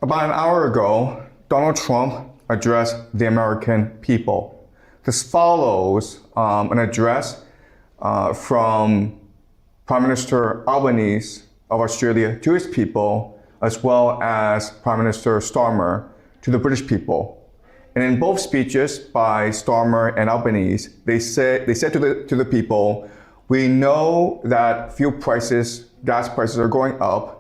About an hour ago, Donald Trump addressed the American people. This follows an address from Prime Minister Albanese of Australia to his people, as well as Prime Minister Starmer to the British people. And in both speeches by Starmer and Albanese, they said to the people, we know that fuel prices, gas prices are going up,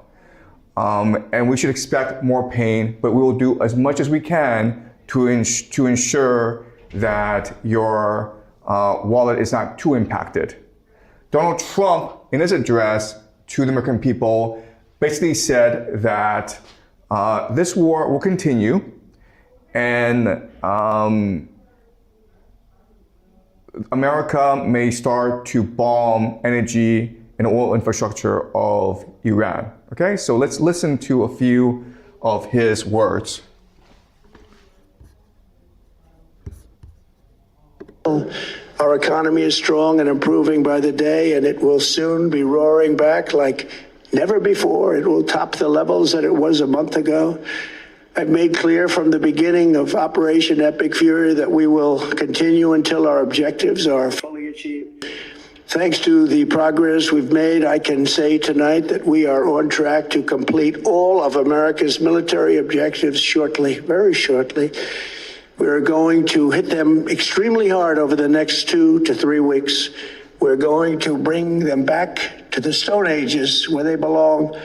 and we should expect more pain, but we will do as much as we can to ensure that your wallet is not too impacted. Donald Trump, in his address to the American people, basically said that this war will continue, and America may start to bomb energy and oil infrastructure of Iran. Okay, so let's listen to a few of his words. Our economy is strong and improving by the day, and it will soon be roaring back like never before. It will top the levels that it was a month ago. I've made clear from the beginning of Operation Epic Fury that we will continue until our objectives are fully achieved. Thanks to the progress we've made, I can say tonight that we are on track to complete all of America's military objectives shortly, very shortly. We're going to hit them extremely hard over the next 2 to 3 weeks. We're going to bring them back to the Stone Ages where they belong.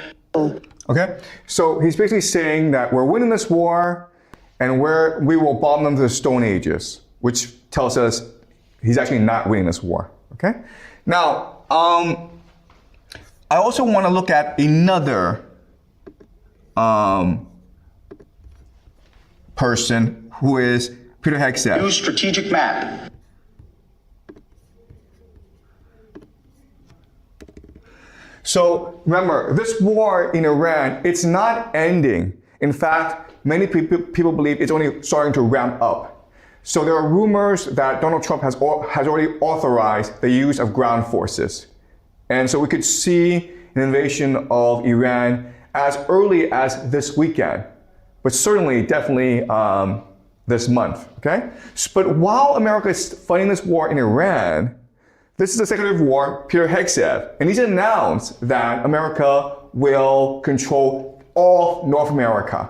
Okay, so he's basically saying that we're winning this war and we will bomb them to the Stone Ages, which tells us he's actually not winning this war. Okay, now I also want to look at another person who is Peter Hegseth. New strategic map. So remember, this war in Iran, it's not ending. In fact, many people believe it's only starting to ramp up. So there are rumors that Donald Trump has already authorized the use of ground forces. And so we could see an invasion of Iran as early as this weekend, but certainly, definitely this month, okay? But while America is fighting this war in Iran, this is the Secretary of War, Peter Hegseth, and he's announced that America will control all North America.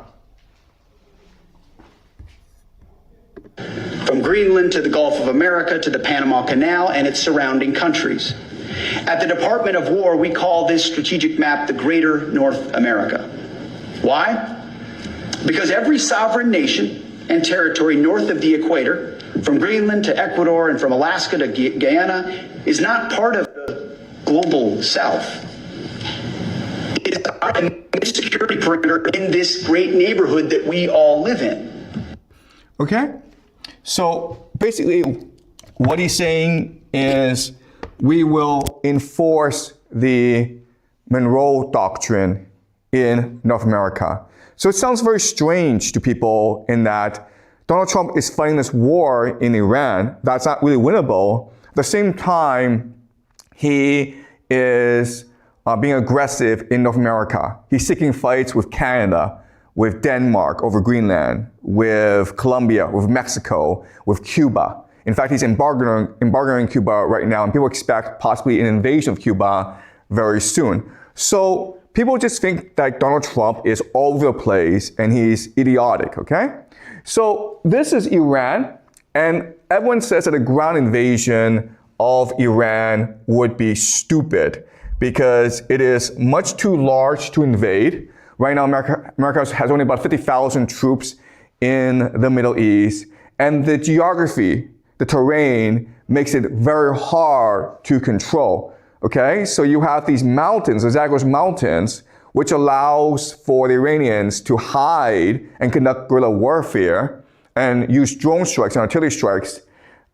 From Greenland to the Gulf of America to the Panama Canal and its surrounding countries. At the Department of War, we call this strategic map the Greater North America. Why? Because every sovereign nation and territory north of the equator, from Greenland to Ecuador and from Alaska to Guyana, is not part of the global south. It is a security perimeter in this great neighborhood that we all live in. Okay? So basically, what he's saying is we will enforce the Monroe Doctrine in North America. So it sounds very strange to people in that Donald Trump is fighting this war in Iran that's not really winnable. At the same time, he is being aggressive in North America. He's seeking fights with Canada, with Denmark over Greenland, with Colombia, with Mexico, with Cuba. In fact, he's embargoing Cuba right now, and people expect possibly an invasion of Cuba very soon. So people just think that Donald Trump is all over the place and he's idiotic, okay? So this is Iran, and everyone says that a ground invasion of Iran would be stupid because it is much too large to invade. Right now, America has only about 50,000 troops in the Middle East, and the geography, the terrain, makes it very hard to control. Okay, so you have these mountains, the Zagros Mountains, which allows for the Iranians to hide and conduct guerrilla warfare and use drone strikes and artillery strikes.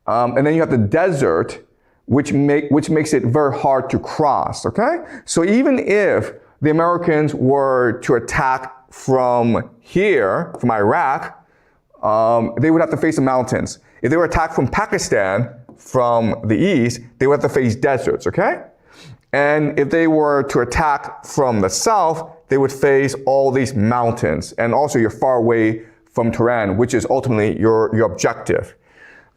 And then you have the desert, which makes it very hard to cross, okay? So even if the Americans were to attack from here, from Iraq, they would have to face the mountains. If they were attacked from Pakistan, from the east, they would have to face deserts, okay? And if they were to attack from the south, they would face all these mountains. And also you're far away from Tehran, which is ultimately your objective.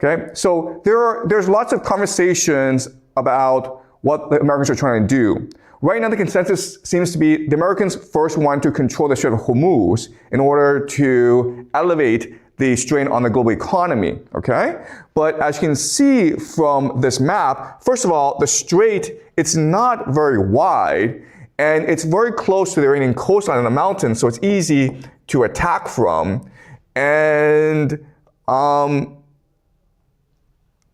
Okay? So there's lots of conversations about what the Americans are trying to do. Right now, the consensus seems to be the Americans first want to control the Strait of Hormuz in order to elevate the strain on the global economy, okay? But as you can see from this map, first of all, the strait, it's not very wide, and it's very close to the Iranian coastline in the mountains, so it's easy to attack from. And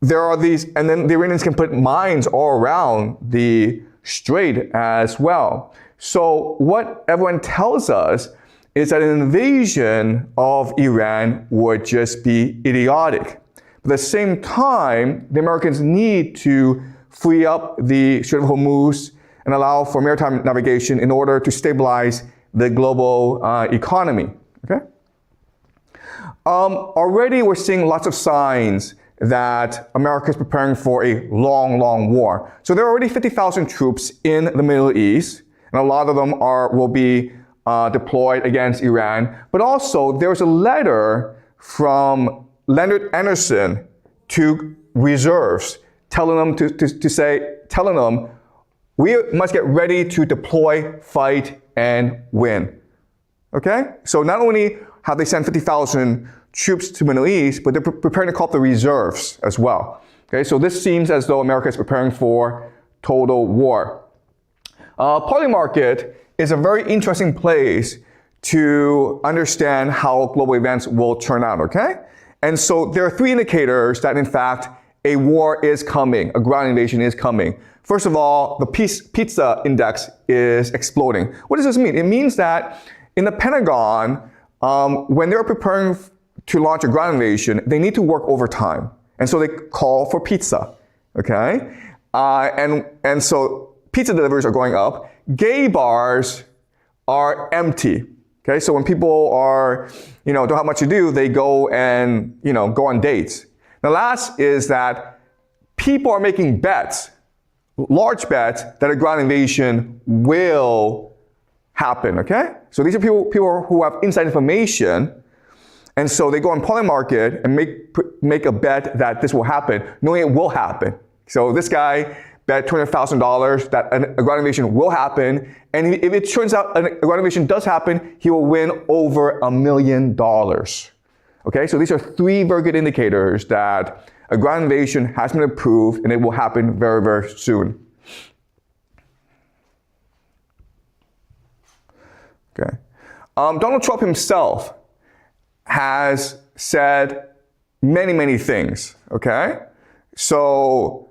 there are these, and then the Iranians can put mines all around the strait as well. So what everyone tells us is that an invasion of Iran would just be idiotic. But at the same time, the Americans need to free up the Strait of Hormuz and allow for maritime navigation in order to stabilize the global economy. Okay? Already we're seeing lots of signs that America is preparing for a long, long war. So there are already 50,000 troops in the Middle East, and a lot of them will be deployed against Iran. But also, there's a letter from Leonard Anderson to reserves, telling them we must get ready to deploy, fight, and win. Okay? So not only have they sent 50,000 troops to the Middle East, but they're preparing to call up the reserves as well. Okay, so this seems as though America is preparing for total war. Polymarket is a very interesting place to understand how global events will turn out, okay? And so there are three indicators that in fact a war is coming, a ground invasion is coming. First of all, the pizza index is exploding. What does this mean? It means that in the Pentagon, when they're preparing to launch a ground invasion, they need to work overtime. And so they call for pizza, okay? And so pizza deliveries are going up. Gay bars are empty, okay? So when people are, don't have much to do, they go and, go on dates. The last is that people are making bets, large bets, that a ground invasion will happen, okay? So these are people who have inside information. And so they go on Polymarket and make a bet that this will happen, knowing it will happen. So this guy bet $200,000 that a ground invasion will happen. And if it turns out a ground invasion does happen, he will win over $1 million. Okay, so these are three very good indicators that a ground invasion has been approved and it will happen very, very soon. Okay. Donald Trump himself has said many, many things, okay? So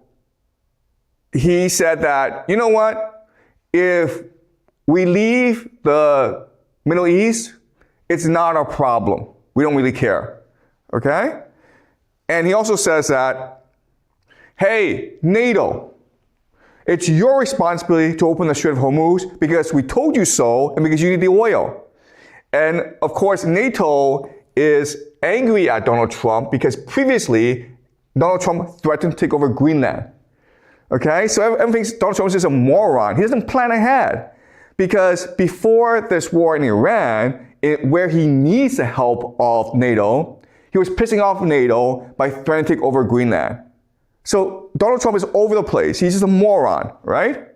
he said that, you know what? If we leave the Middle East, it's not our problem. We don't really care, okay? And he also says that, hey, NATO, it's your responsibility to open the Strait of Hormuz because we told you so and because you need the oil. And of course, NATO is angry at Donald Trump because previously Donald Trump threatened to take over Greenland. Okay, so everyone thinks Donald Trump is just a moron. He doesn't plan ahead because before this war in Iran, where he needs the help of NATO, he was pissing off NATO by threatening to take over Greenland. So Donald Trump is over the place. He's just a moron, right?